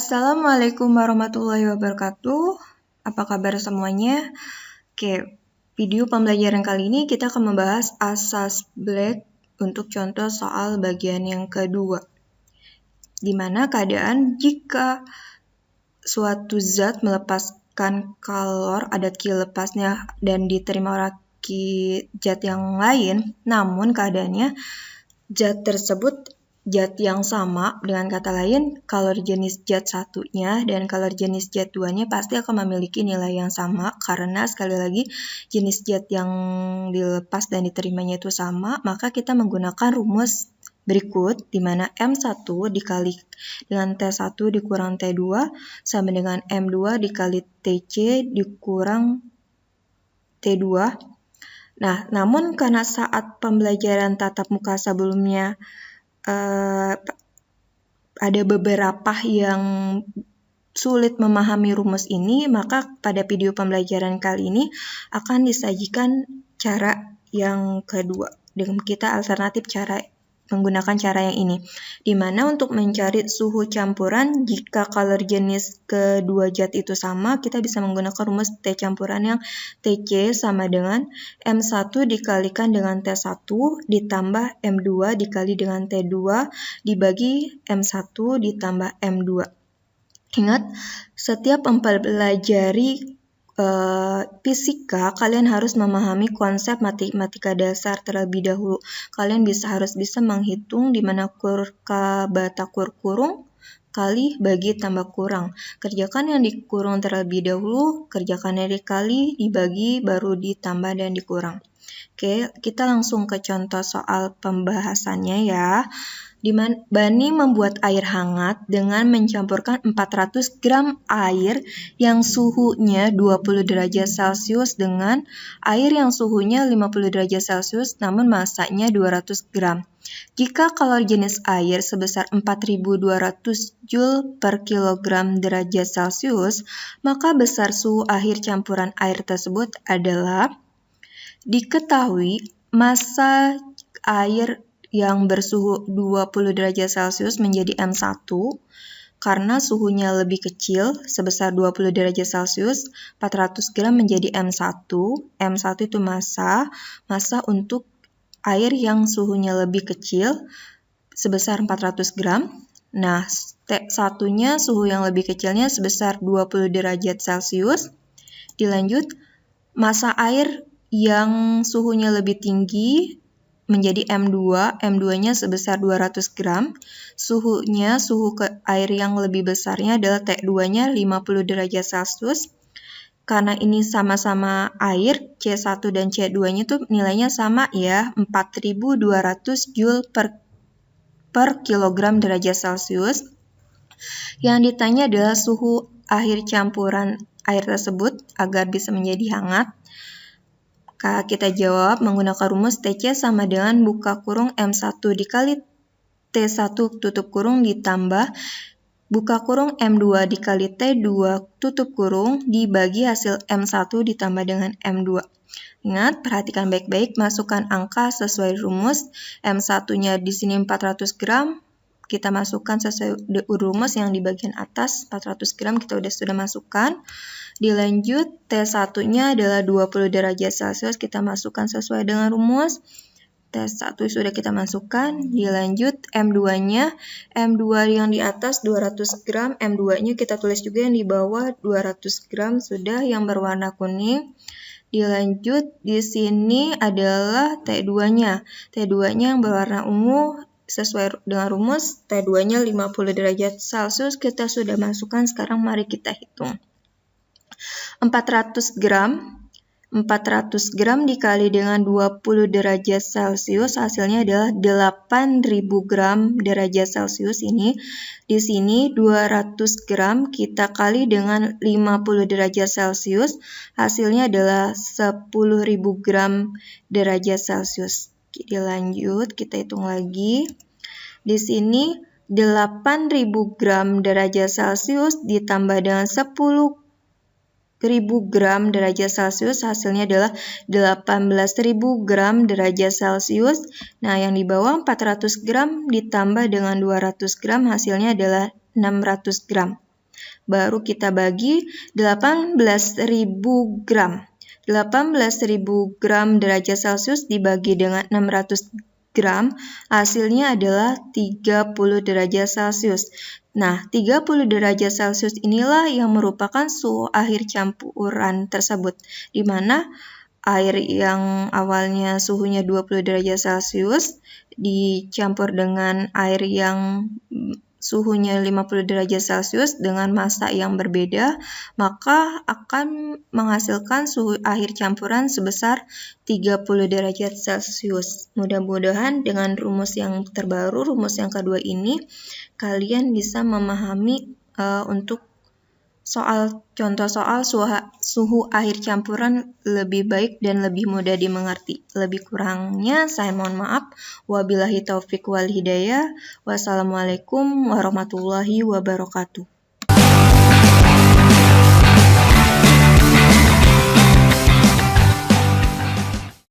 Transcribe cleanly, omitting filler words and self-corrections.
Assalamualaikum warahmatullahi wabarakatuh. Apa kabar semuanya? Oke, video pembelajaran kali ini kita akan membahas asas Black untuk contoh soal bagian yang kedua. Di mana keadaan jika suatu zat melepaskan kalor, ada ki lepasnya dan diterima oleh ki zat yang lain, namun keadaannya zat tersebut zat yang sama, dengan kata lain, kalor jenis zat satunya dan kalor jenis zat duanya pasti akan memiliki nilai yang sama karena sekali lagi jenis zat yang dilepas dan diterimanya itu sama, maka kita menggunakan rumus berikut di mana M1 dikali dengan T1 dikurang T2 sama dengan M2 dikali TC dikurang T2. Nah, namun karena saat pembelajaran tatap muka sebelumnya ada beberapa yang sulit memahami rumus ini, maka pada video pembelajaran kali ini akan disajikan cara yang kedua. Dengan kita alternatif cara menggunakan cara yang ini, di mana untuk mencari suhu campuran jika kalor jenis kedua zat itu sama, kita bisa menggunakan rumus T campuran yang TC sama dengan M1 dikalikan dengan T1 ditambah M2 dikali dengan T2 dibagi M1 ditambah M2. Ingat, setiap mempelajari fisika, kalian harus memahami konsep matematika dasar terlebih dahulu. Kalian harus bisa menghitung di mana kur bata kur kurung kali bagi tambah kurang. Kerjakan yang dikurung terlebih dahulu, kerjakan yang dikali, dibagi, baru ditambah dan dikurang. Oke, kita langsung ke contoh soal pembahasannya ya. Bani membuat air hangat dengan mencampurkan 400 gram air yang suhunya 20 derajat Celcius dengan air yang suhunya 50 derajat Celcius namun masanya 200 gram. Jika kalor jenis air sebesar 4200 Joule per kilogram derajat Celcius, maka besar suhu akhir campuran air tersebut adalah diketahui massa air yang bersuhu 20 derajat Celcius menjadi M1 karena suhunya lebih kecil sebesar 20 derajat Celcius, 400 gram menjadi M1. M1 itu massa untuk air yang suhunya lebih kecil sebesar 400 gram. Nah, T1-nya suhu yang lebih kecilnya sebesar 20 derajat Celcius. Dilanjut, massa air yang suhunya lebih tinggi menjadi M2, M2-nya sebesar 200 gram. Suhu air yang lebih besarnya adalah T2-nya 50 derajat Celcius. Karena ini sama-sama air, C1 dan C2-nya itu nilainya sama ya, 4200 Joule per kilogram derajat Celcius. Yang ditanya adalah suhu akhir campuran air tersebut agar bisa menjadi hangat. Kita jawab menggunakan rumus TC sama dengan buka kurung M1 dikali T1 tutup kurung ditambah buka kurung M2 dikali T2 tutup kurung dibagi hasil M1 ditambah dengan M2. Ingat, perhatikan baik-baik, masukkan angka sesuai rumus. M1-nya di sini 400 gram. Kita masukkan sesuai rumus yang di bagian atas, 400 gram kita sudah masukkan. Dilanjut, T1-nya adalah 20 derajat Celcius, kita masukkan sesuai dengan rumus. T1 sudah kita masukkan. Dilanjut, M2-nya, M2 yang di atas 200 gram, M2-nya kita tulis juga yang di bawah 200 gram, sudah yang berwarna kuning. Dilanjut, di sini adalah T2-nya. T2-nya yang berwarna ungu, sesuai dengan rumus, T2-nya 50 derajat Celcius, kita sudah masukkan, sekarang mari kita hitung. 400 gram dikali dengan 20 derajat Celcius, hasilnya adalah 8000 gram derajat Celcius ini. Di sini 200 gram kita kali dengan 50 derajat Celcius, hasilnya adalah 10.000 gram derajat Celcius. Dilanjut, kita hitung lagi. Di sini 8.000 gram derajat Celcius ditambah dengan 10.000 gram derajat Celcius, hasilnya adalah 18.000 gram derajat Celcius. Nah, yang di bawah 400 gram ditambah dengan 200 gram, hasilnya adalah 600 gram. baru kita bagi 18.000 gram. 18.000 gram derajat Celcius dibagi dengan 600 gram, hasilnya adalah 30 derajat Celcius. Nah, 30 derajat Celcius inilah yang merupakan suhu akhir campuran tersebut, di mana air yang awalnya suhunya 20 derajat Celcius dicampur dengan air yang suhunya 50 derajat Celcius dengan massa yang berbeda, maka akan menghasilkan suhu akhir campuran sebesar 30 derajat Celcius. Mudah-mudahan dengan rumus yang terbaru, rumus yang kedua ini, kalian bisa memahami untuk contoh soal suhu akhir campuran lebih baik dan lebih mudah dimengerti. Lebih kurangnya saya mohon maaf. Wabillahi taufiq wal hidayah. Wassalamualaikum warahmatullahi wabarakatuh.